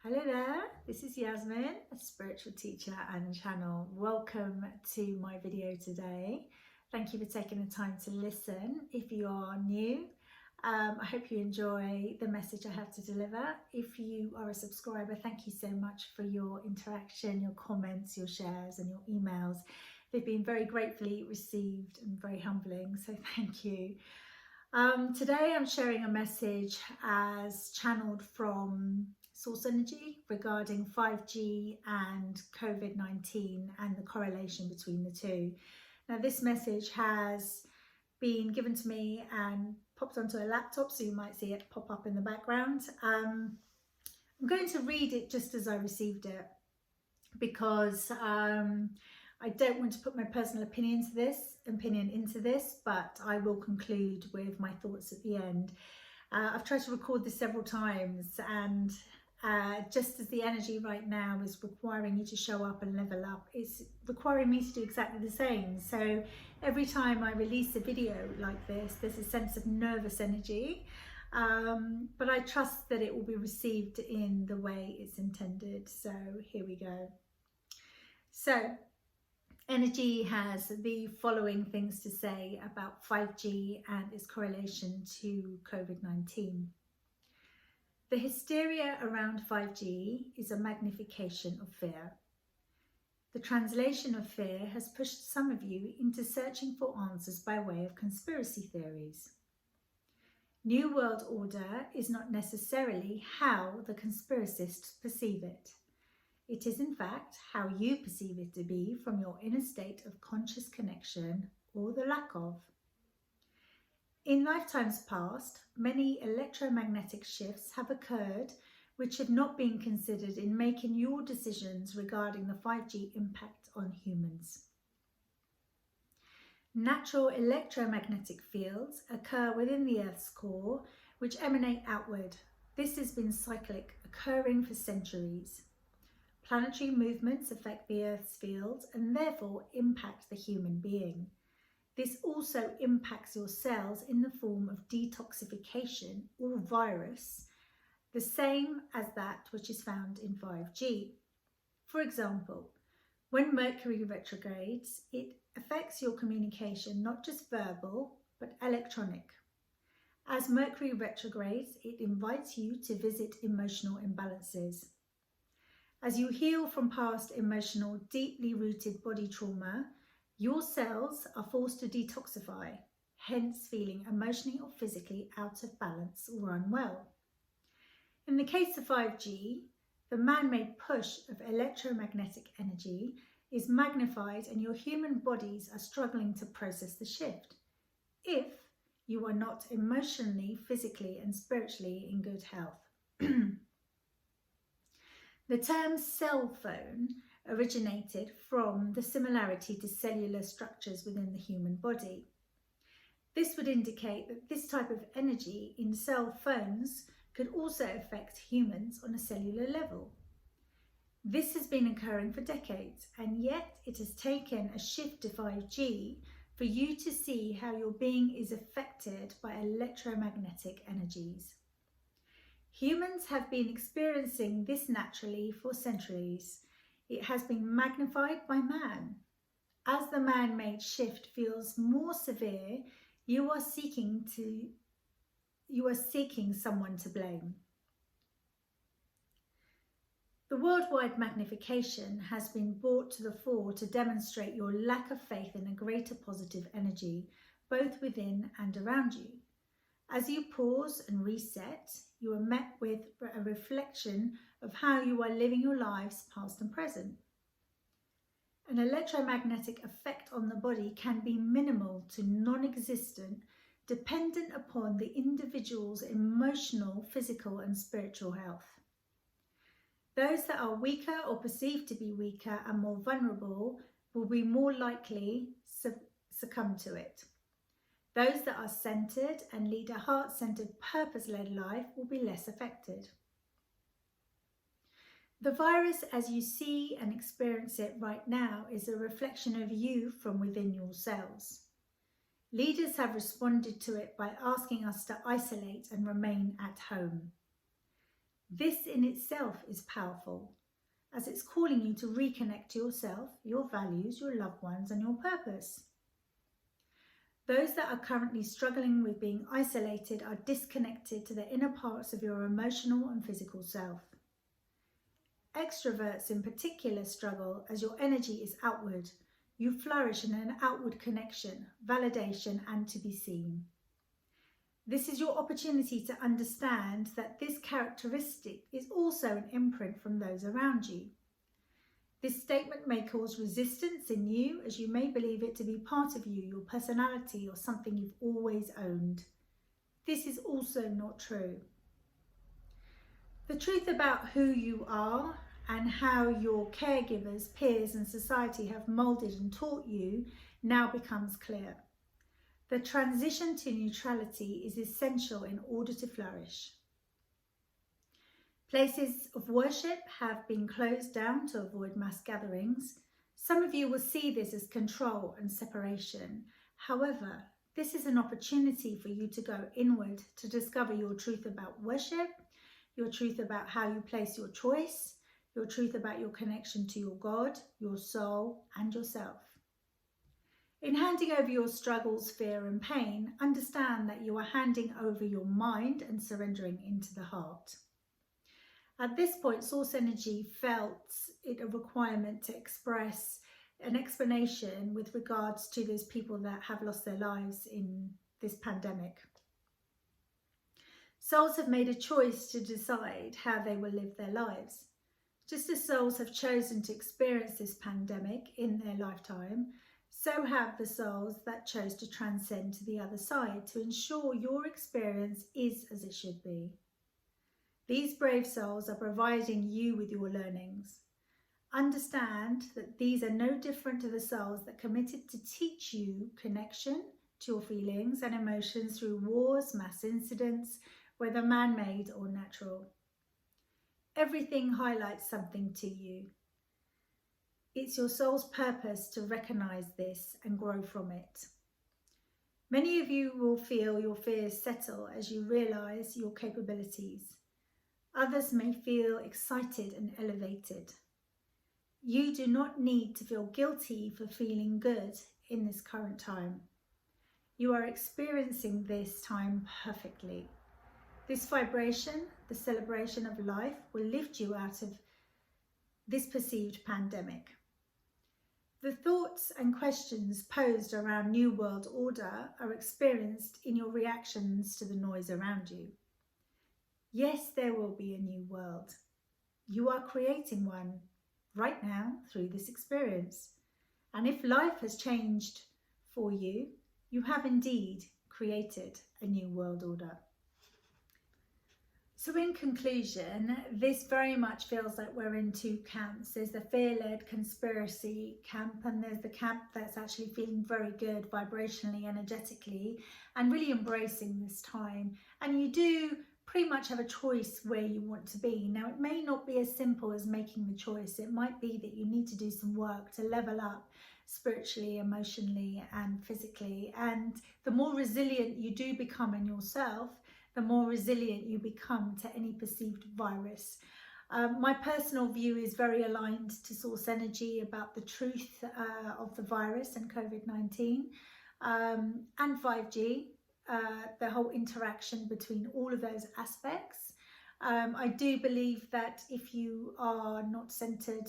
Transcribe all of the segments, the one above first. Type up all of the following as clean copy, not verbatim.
Hello there, this is Yasmin, a spiritual teacher and channel. Welcome to my video today. Thank you for taking the time to listen. If you are new, I hope you enjoy the message I have to deliver. If you are a subscriber, thank you so much for your interaction, your comments, your shares and your emails. They've been very gratefully received and very humbling, so thank you. Today I'm sharing a message as channeled from source energy regarding 5G and Covid-19 and the correlation between the two. Now this message has been given to me and popped onto a laptop, so you might see it pop up in the background. I'm going to read it just as I received it because I don't want to put my personal opinion into this, but I will conclude with my thoughts at the end. I've tried to record this several times, and just as the energy right now is requiring you to show up and level up, it's requiring me to do exactly the same. So every time I release a video like this, there's a sense of nervous energy, but I trust that it will be received in the way it's intended. So here we go. So energy has the following things to say about 5G and its correlation to COVID-19. The hysteria around 5G is a magnification of fear. The translation of fear has pushed some of you into searching for answers by way of conspiracy theories. New World Order is not necessarily how the conspiracists perceive it. It is in fact how you perceive it to be from your inner state of conscious connection or the lack of. In lifetimes past, many electromagnetic shifts have occurred which have not been considered in making your decisions regarding the 5G impact on humans. Natural electromagnetic fields occur within the Earth's core, which emanate outward. This has been cyclic, occurring for centuries. Planetary movements affect the Earth's fields and therefore impact the human being. This also impacts your cells in the form of detoxification or virus, the same as that which is found in 5G. For example, when Mercury retrogrades, it affects your communication, not just verbal, but electronic. As Mercury retrogrades, it invites you to visit emotional imbalances. As you heal from past emotional, deeply rooted body trauma, your cells are forced to detoxify, hence feeling emotionally or physically out of balance or unwell. In the case of 5G, the man-made push of electromagnetic energy is magnified and your human bodies are struggling to process the shift if you are not emotionally, physically and spiritually in good health. The term cell phone originated from the similarity to cellular structures within the human body. This would indicate that this type of energy in cell phones could also affect humans on a cellular level. This has been occurring for decades, and yet it has taken a shift to 5G for you to see how your being is affected by electromagnetic energies. Humans have been experiencing this naturally for centuries. It has been magnified by man. As the man-made shift feels more severe, you are seeking someone to blame. The worldwide magnification has been brought to the fore to demonstrate your lack of faith in a greater positive energy, both within and around you. As you pause and reset, you are met with a reflection of how you are living your lives, past and present. An electromagnetic effect on the body can be minimal to non-existent, dependent upon the individual's emotional, physical and spiritual health. Those that are weaker or perceived to be weaker and more vulnerable will be more likely succumb to it. Those that are centered and lead a heart-centered, purpose-led life will be less affected. The virus, as you see and experience it right now, is a reflection of you from within yourselves. Leaders have responded to it by asking us to isolate and remain at home. This in itself is powerful, as it's calling you to reconnect to yourself, your values, your loved ones, and your purpose. Those that are currently struggling with being isolated are disconnected to the inner parts of your emotional and physical self. Extroverts in particular struggle as your energy is outward. You flourish in an outward connection, validation, and to be seen. This is your opportunity to understand that this characteristic is also an imprint from those around you. This statement may cause resistance in you, as you may believe it to be part of you, your personality, or something you've always owned. This is also not true. The truth about who you are and how your caregivers, peers, and society have moulded and taught you now becomes clear. The transition to neutrality is essential in order to flourish. Places of worship have been closed down to avoid mass gatherings. Some of you will see this as control and separation. However, this is an opportunity for you to go inward to discover your truth about worship, your truth about how you place your choice, your truth about your connection to your God, your soul, and yourself. In handing over your struggles, fear, and pain, understand that you are handing over your mind and surrendering into the heart. At this point, Source Energy felt it a requirement to express an explanation with regards to those people that have lost their lives in this pandemic. Souls have made a choice to decide how they will live their lives. Just as souls have chosen to experience this pandemic in their lifetime, so have the souls that chose to transcend to the other side to ensure your experience is as it should be. These brave souls are providing you with your learnings. Understand that these are no different to the souls that committed to teach you connection to your feelings and emotions through wars, mass incidents, whether man-made or natural. Everything highlights something to you. It's your soul's purpose to recognize this and grow from it. Many of you will feel your fears settle as you realize your capabilities. Others may feel excited and elevated. You do not need to feel guilty for feeling good in this current time. You are experiencing this time perfectly. This vibration, the celebration of life, will lift you out of this perceived pandemic. The thoughts and questions posed around New World Order are experienced in your reactions to the noise around you. Yes, there will be a new world. You are creating one right now through this experience. And if life has changed for you, you have indeed created a new world order. So in conclusion, this very much feels like we're in two camps. There's the fear-led conspiracy camp, and there's the camp that's actually feeling very good vibrationally, energetically, and really embracing this time. And you do pretty much have a choice where you want to be. Now, it may not be as simple as making the choice. It might be that you need to do some work to level up spiritually, emotionally, and physically. And the more resilient you do become in yourself, the more resilient you become to any perceived virus. My personal view is very aligned to Source Energy about the truth of the virus and COVID-19 and 5G. The whole interaction between all of those aspects. I do believe that if you are not centered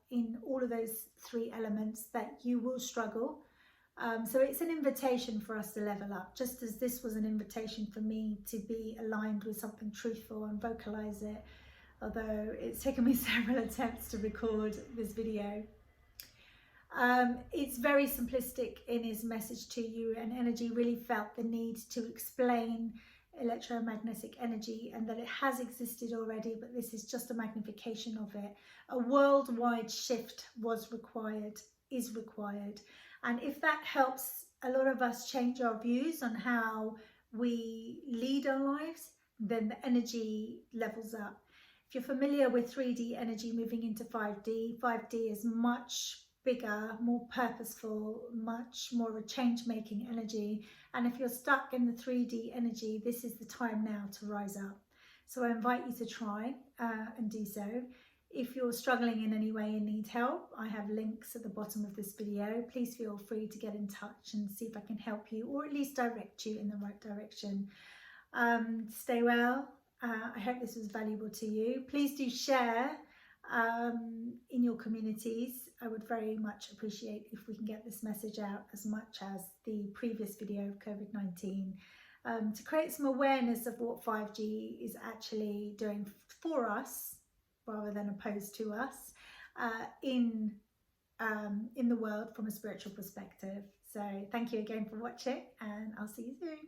in all of those three elements, that you will struggle. So it's an invitation for us to level up, just as this was an invitation for me to be aligned with something truthful and vocalize it, although it's taken me several attempts to record this video. It's very simplistic in his message to you, and Energy really felt the need to explain electromagnetic energy and that it has existed already, but this is just a magnification of it. A worldwide shift was required, is required. And if that helps a lot of us change our views on how we lead our lives, then the energy levels up. If you're familiar with 3D energy moving into 5D, 5D is much bigger, more purposeful, much more of a change-making energy. And if you're stuck in the 3D energy, this is the time now to rise up. So I invite you to try and do so. If you're struggling in any way and need help, I have links at the bottom of this video. Please feel free to get in touch and see if I can help you, or at least direct you in the right direction. Stay well. I hope this was valuable to you. Please do share in your communities. I would very much appreciate if we can get this message out as much as the previous video of COVID-19, to create some awareness of what 5G is actually doing for us rather than opposed to us in the world from a spiritual perspective. So thank you again for watching, and I'll see you soon.